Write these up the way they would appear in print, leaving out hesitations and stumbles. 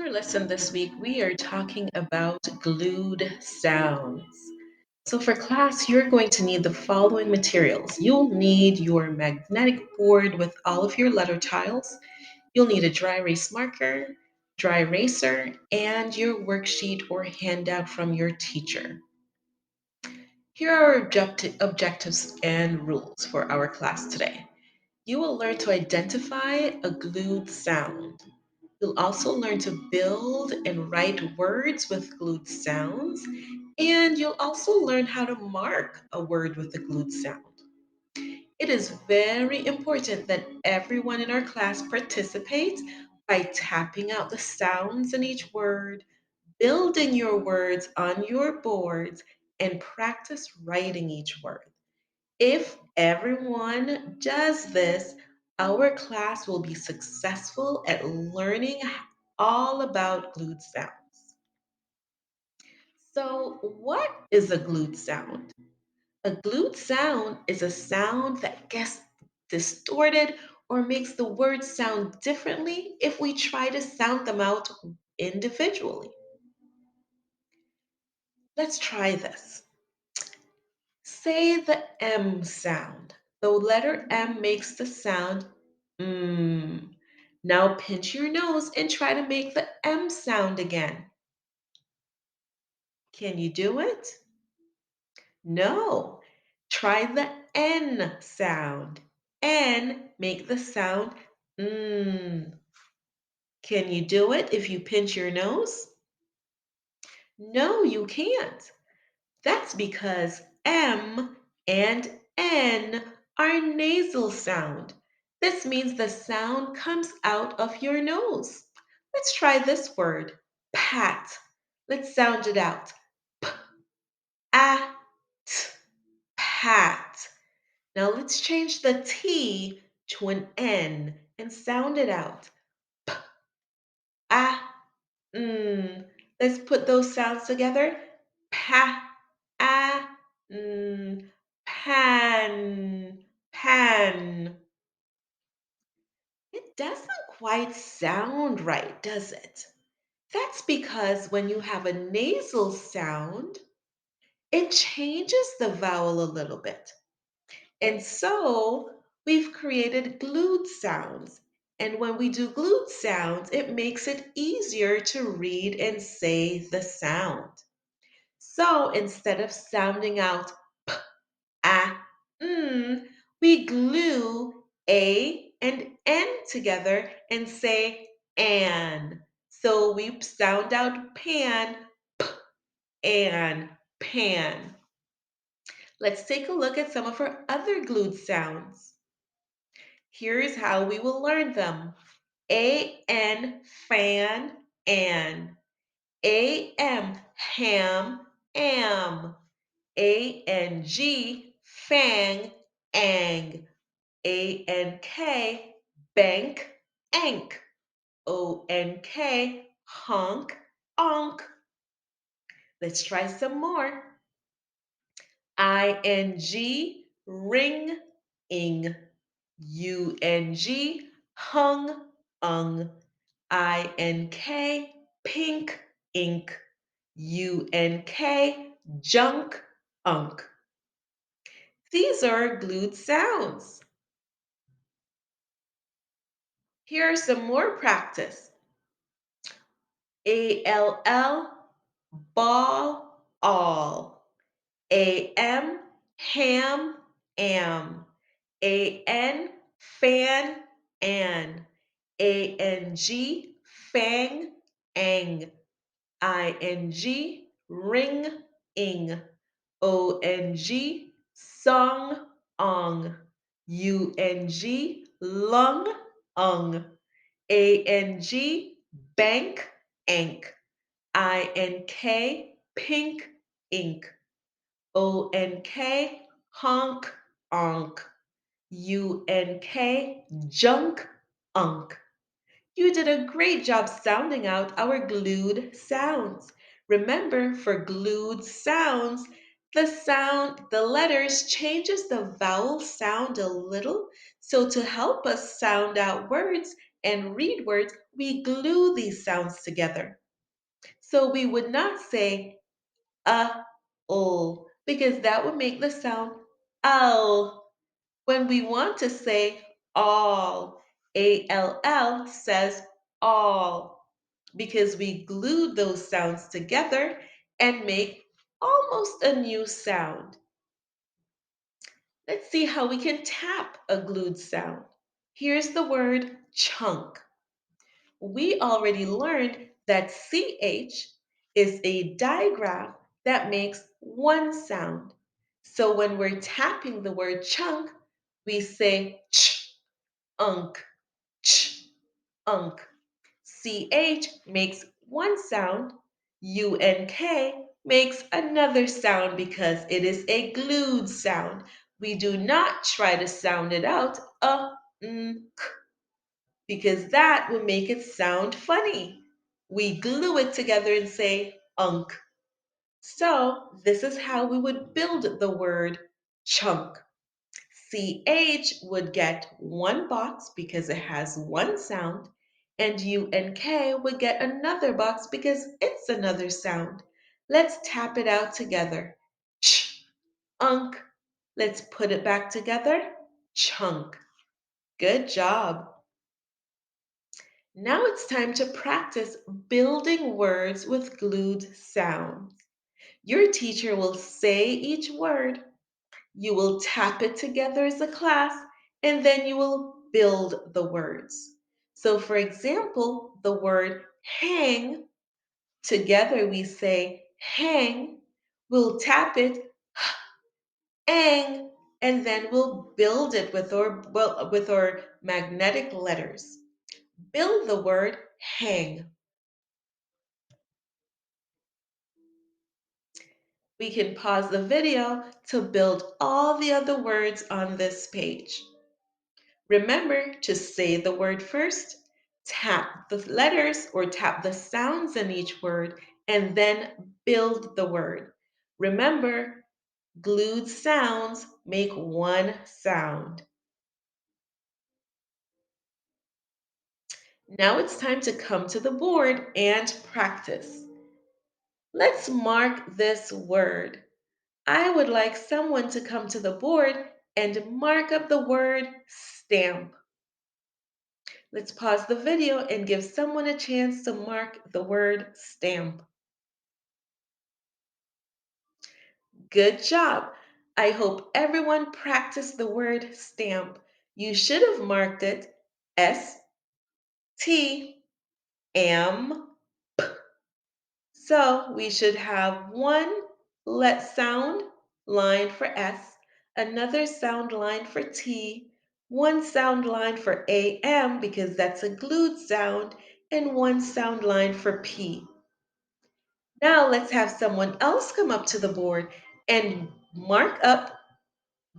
our lesson this week, we are talking about glued sounds. So, for class, you're going to need the following materials. You'll need your magnetic board with all of your letter tiles. You'll need a dry erase marker, dry eraser, and your worksheet or handout from your teacher. Here are our objectives and rules for our class today. You will learn to identify a glued sound. You'll also learn to build and write words with glued sounds, and you'll also learn how to mark a word with a glued sound. It is very important that everyone in our class participates by tapping out the sounds in each word, building your words on your boards, and practice writing each word. If everyone does this, our class will be successful at learning all about glued sounds. So, what is a glued sound? A glued sound is a sound that gets distorted or makes the words sound differently if we try to sound them out individually. Let's try this. Say the M sound. The letter M makes the sound mm. Now pinch your nose and try to make the M sound again. Can you do it? No. Try the N sound. N, make the sound mm. Can you do it if you pinch your nose? No, you can't. That's because M and N are nasal sound. This means the sound comes out of your nose. Let's try this word, pat. Let's sound it out. P a t, pat. Now let's change the T to an N and sound it out. P a mm. Let's put those sounds together. Pa a pan, pan. It doesn't quite sound right, does it? That's because when you have a nasal sound, it changes the vowel a little bit. And so we've created glued sounds. And when we do glued sounds, it makes it easier to read and say the sound. So instead of sounding out a, we glue a and n together and say an. So we sound out pan, and pan. Let's take a look at some of our other glued sounds. Here is how we will learn them. A-N, fan, an. A-M, ham, am. A-N-G, fang, ang. A-N-K, bank, ank. O-N-K, honk, onk. Let's try some more. I-N-G, ring, ing. U-N-G, hung, ung. I-N-K, pink, ink. U-N-K, junk, unk. These are glued sounds. Here are some more practice. A-L-L, ball, all. A-M, ham, am. A-N, fan, an. A-N-G, fang, ang. I-N-G, ring, ing. O-N-G, song, ong. U-N-G, lung, ung. A-N-G, bank, ank. I-N-K, pink, ink. O-N-K, honk, onk. U-N-K, junk, unk. You did a great job sounding out our glued sounds. Remember, for glued sounds, the letters changes the vowel sound a little. So to help us sound out words and read words, we glue these sounds together. So we would not say ul because that would make the sound al. When we want to say all, all says all because we glued those sounds together and make almost a new sound. Let's see how we can tap a glued sound. Here's the word chunk. We already learned that CH is a digraph that makes one sound. So when we're tapping the word chunk, we say ch, unk, ch, unk. CH makes one sound. UNK makes another sound because it is a glued sound. We do not try to sound it out because that will make it sound funny. We glue it together and say unk. So this is how we would build the word chunk. CH would get one box because it has one sound, and UNK would get another box because it's another sound. Let's tap it out together. Ch, unk. Let's put it back together. Chunk. Good job. Now it's time to practice building words with glued sounds. Your teacher will say each word. You will tap it together as a class, and then you will build the words. So, for example, the word hang, together we say hang. We'll tap it, hang, and then we'll build it with our magnetic letters. Build the word hang. We can pause the video to build all the other words on this page. Remember to say the word first, tap the letters or tap the sounds in each word, and then build the word. Remember, glued sounds make one sound. Now it's time to come to the board and practice. Let's mark this word. I would like someone to come to the board and mark up the word stamp. Let's pause the video and give someone a chance to mark the word stamp. Good job. I hope everyone practiced the word stamp. You should have marked it S T M. So we should have one let sound line for S, another sound line for T, one sound line for AM because that's a glued sound, and one sound line for P. Now let's have someone else come up to the board and mark up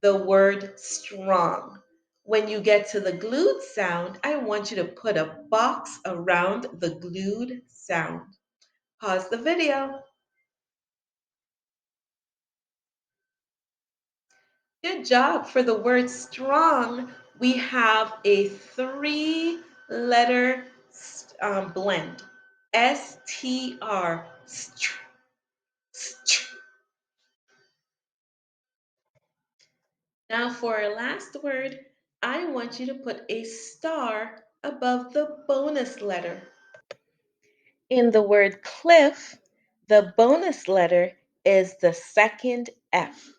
the word strong. When you get to the glued sound, I want you to put a box around the glued sound. Pause the video. Good job. For the word strong, we have a three-letter blend. STR. Str. Now for our last word, I want you to put a star above the bonus letter. In the word cliff, the bonus letter is the second F.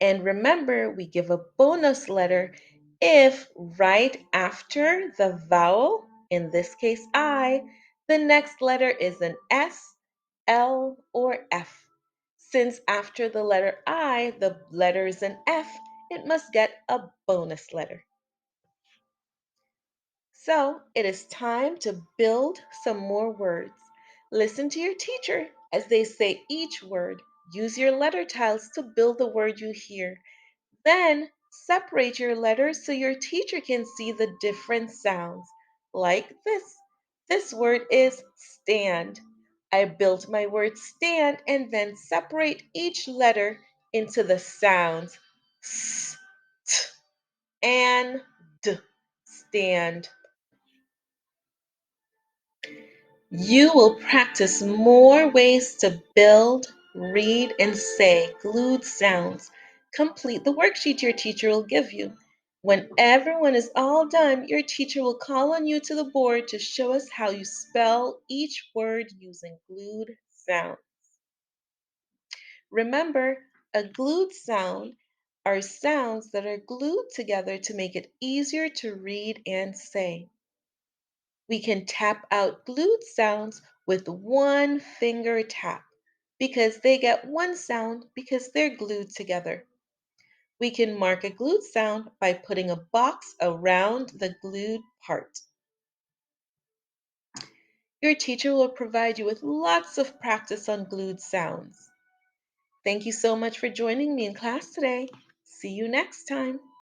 And remember, we give a bonus letter if right after the vowel, in this case I, the next letter is an S, L, or F. Since after the letter I, the letter is an F, it must get a bonus letter. So it is time to build some more words. Listen to your teacher as they say each word. Use your letter tiles to build the word you hear. Then separate your letters so your teacher can see the different sounds. Like this. This word is stand. I built my word stand and then separate each letter into the sounds s, t, and d. Stand. You will practice more ways to build, read, and say glued sounds. Complete the worksheet your teacher will give you. When everyone is all done, your teacher will call on you to the board to show us how you spell each word using glued sounds. Remember, a glued sound are sounds that are glued together to make it easier to read and say. We can tap out glued sounds with one finger tap because they get one sound because they're glued together. We can mark a glued sound by putting a box around the glued part. Your teacher will provide you with lots of practice on glued sounds. Thank you so much for joining me in class today. See you next time.